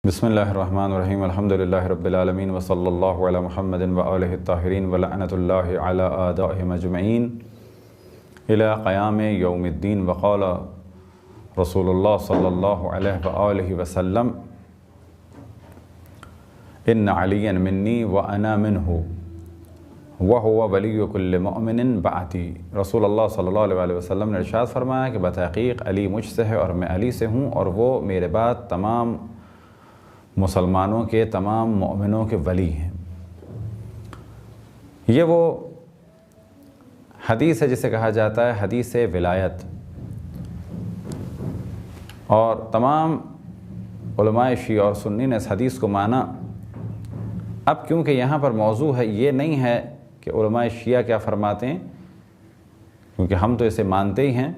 بسم اللہ الرحمن الرحیم الحمدللہ رب العالمین وصلی اللہ علی محمد وآلہ الطاہرین ولعنۃ اللہ علی اعدائہم اجمعین الی قیام یوم الدین۔ وقال رسول اللہ صلی اللہ علیہ وآلہ وسلم ان علی منی وانا منہ وہو ولی کل مؤمن بعدی۔ رسول اللہ صلی اللہ علیہ وسلم نے ارشاد فرمایا کہ بتحقیق علی مجھ سے ہے اور میں علی سے ہوں، اور وہ میرے بعد تمام مسلمانوں کے، تمام مومنوں کے ولی ہیں۔ یہ وہ حدیث ہے جسے کہا جاتا ہے حدیث ولایت، اور تمام علماء شیعہ اور سنی نے اس حدیث کو مانا۔ اب کیونکہ یہاں پر موضوع ہے، یہ نہیں ہے کہ علماء شیعہ کیا فرماتے ہیں، کیونکہ ہم تو اسے مانتے ہی ہیں۔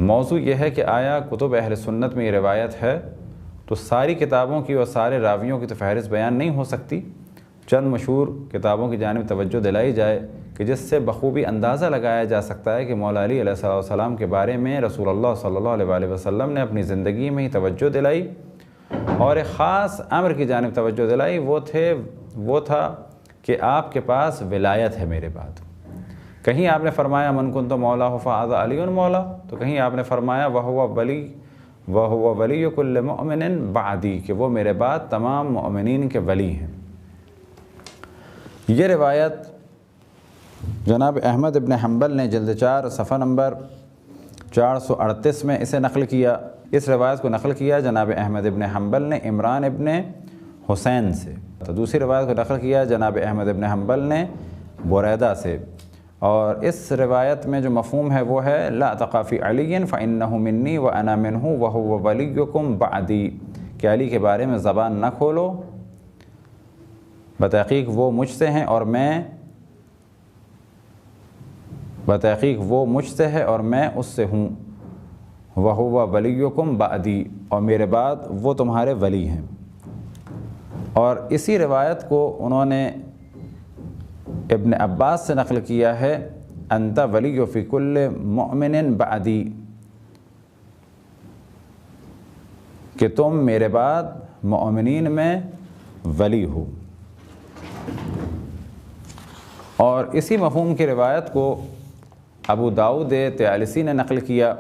موضوع یہ ہے کہ آیا کتب اہل سنت میں یہ روایت ہے، تو ساری کتابوں کی اور سارے راویوں کی تو فہرست بیان نہیں ہو سکتی، چند مشہور کتابوں کی جانب توجہ دلائی جائے کہ جس سے بخوبی اندازہ لگایا جا سکتا ہے کہ مولا علی علیہ السلام کے بارے میں رسول اللہ صلی اللہ علیہ وسلم نے اپنی زندگی میں ہی توجہ دلائی اور ایک خاص امر کی جانب توجہ دلائی۔ وہ تھا کہ آپ کے پاس ولایت ہے میرے بعد۔ کہیں آپ نے فرمایا من کنت مولا فہذا علی مولا، تو کہیں آپ نے فرمایا وہو ولی کل مؤمن بعدی، کہ وہ میرے بعد تمام مؤمنین کے ولی ہیں۔ یہ روایت جناب احمد ابن حنبل نے جلد 4 صفحہ نمبر 438 میں اسے نقل کیا۔ اس روایت کو نقل کیا جناب احمد ابن حنبل نے عمران ابن حسین سے، تو دوسری روایت کو نقل کیا جناب احمد ابن حنبل نے بریدہ سے، اور اس روایت میں جو مفہوم ہے وہ ہے لا تقافی علی فإنہ منی وانا منہ وہو ولیکم بعدی، کہ علی کے بارے میں زبان نہ کھولو، بتحقیق وہ مجھ سے ہیں اور میں اس سے ہوں، وہو ولیکم بعدی، اور میرے بعد وہ تمہارے ولی ہیں۔ اور اسی روایت کو انہوں نے ابن عباس سے نقل کیا ہے انت ولی فی کل مؤمن بعدی، کہ تم میرے بعد مؤمنین میں ولی ہو۔ اور اسی مفہوم کی روایت کو ابو داؤد طیالسی نے نقل کیا۔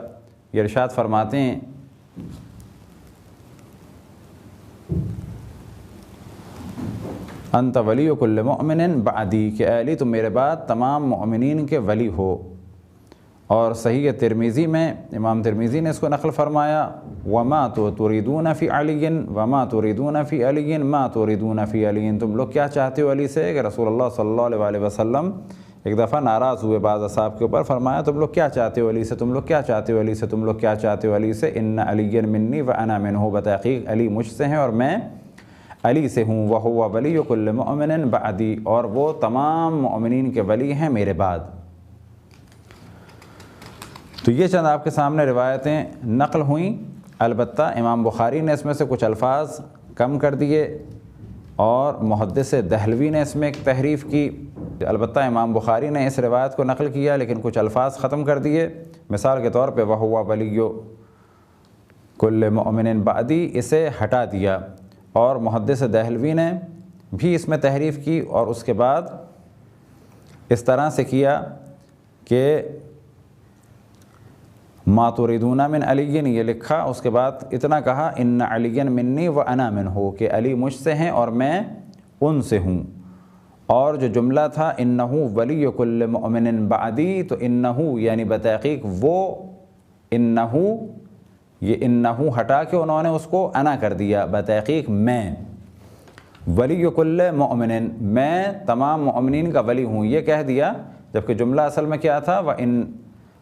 یہ ارشاد فرماتے ہیں انت ولی کل مؤمن بعدی، کہ اے علی تم میرے بعد تمام مؤمنین کے ولی ہو۔ اور صحیح ترمذی میں امام ترمذی نے اس کو نقل فرمایا وما تريدون فی علی وما تريدون فی علی ما تريدون فی علی، تم لوگ کیا چاہتے ہو علی سے، کہ رسول اللہ صلی اللہ علیہ وسلم ایک دفعہ ناراض ہوئے بعض اصحاب کے اوپر، فرمایا تم لوگ کیا چاہتے ہو علی سے، تم لوگ کیا چاہتے ہو علی سے، تم لوگ کیا چاہتے ہو علی سے، ان علی منی وانا منہ، بتحقیق علی مجھ سے ہیں اور میں علی سے ہوں، وہو ولی کل مؤمن بعدی، اور وہ تمام مؤمنین کے ولی ہیں میرے بعد۔ تو یہ چند آپ کے سامنے روایتیں نقل ہوئیں، البتہ امام بخاری نے اس میں سے کچھ الفاظ کم کر دیے اور محدث دہلوی نے اس میں ایک تحریف کی۔ البتہ امام بخاری نے اس روایت کو نقل کیا لیکن کچھ الفاظ ختم کر دیے، مثال کے طور پہ وہو ولی کل مؤمن بعدی اسے ہٹا دیا، اور محدث دہلوی نے بھی اس میں تحریف کی، اور اس کے بعد اس طرح سے کیا کہ ما تريدون من علی یہ لکھا، اس کے بعد اتنا کہا ان علی منی وانا منہ، کہ علی مجھ سے ہیں اور میں ان سے ہوں۔ اور جو جملہ تھا انہ ولی کل مؤمن بعدی، تو انہ یعنی بتحقیق وہ، انہ یہ انہ ہٹا کے انہوں نے اس کو انا کر دیا، بتحقیق میں، ولی کل مؤمن میں تمام مؤمنین کا ولی ہوں، یہ کہہ دیا، جبکہ جملہ اصل میں کیا تھا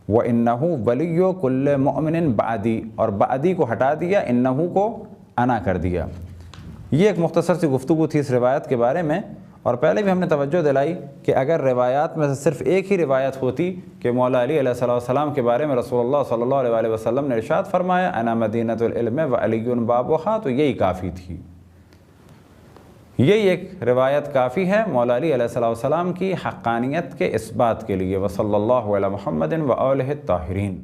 وَإِنَّهُ وَلِيُّ كُلِّ مُؤْمِنٍ بعدی، اور بعدی کو ہٹا دیا، انہو کو انا کر دیا۔ یہ ایک مختصر سی گفتگو تھی اس روایت کے بارے میں، اور پہلے بھی ہم نے توجہ دلائی کہ اگر روایات میں سے صرف ایک ہی روایت ہوتی کہ مولا علی علیہ السلام کے بارے میں رسول اللہ صلی اللہ علیہ وسلم نے ارشاد فرمایا انا مدینۃ العلم وعلی بابھا، تو یہی کافی تھی، یہی ایک روایت کافی ہے مولا علی علیہ السلام کی حقانیت کے اثبات کے لیے۔ وصلی اللہ علی محمد وآلہ الطاہرین۔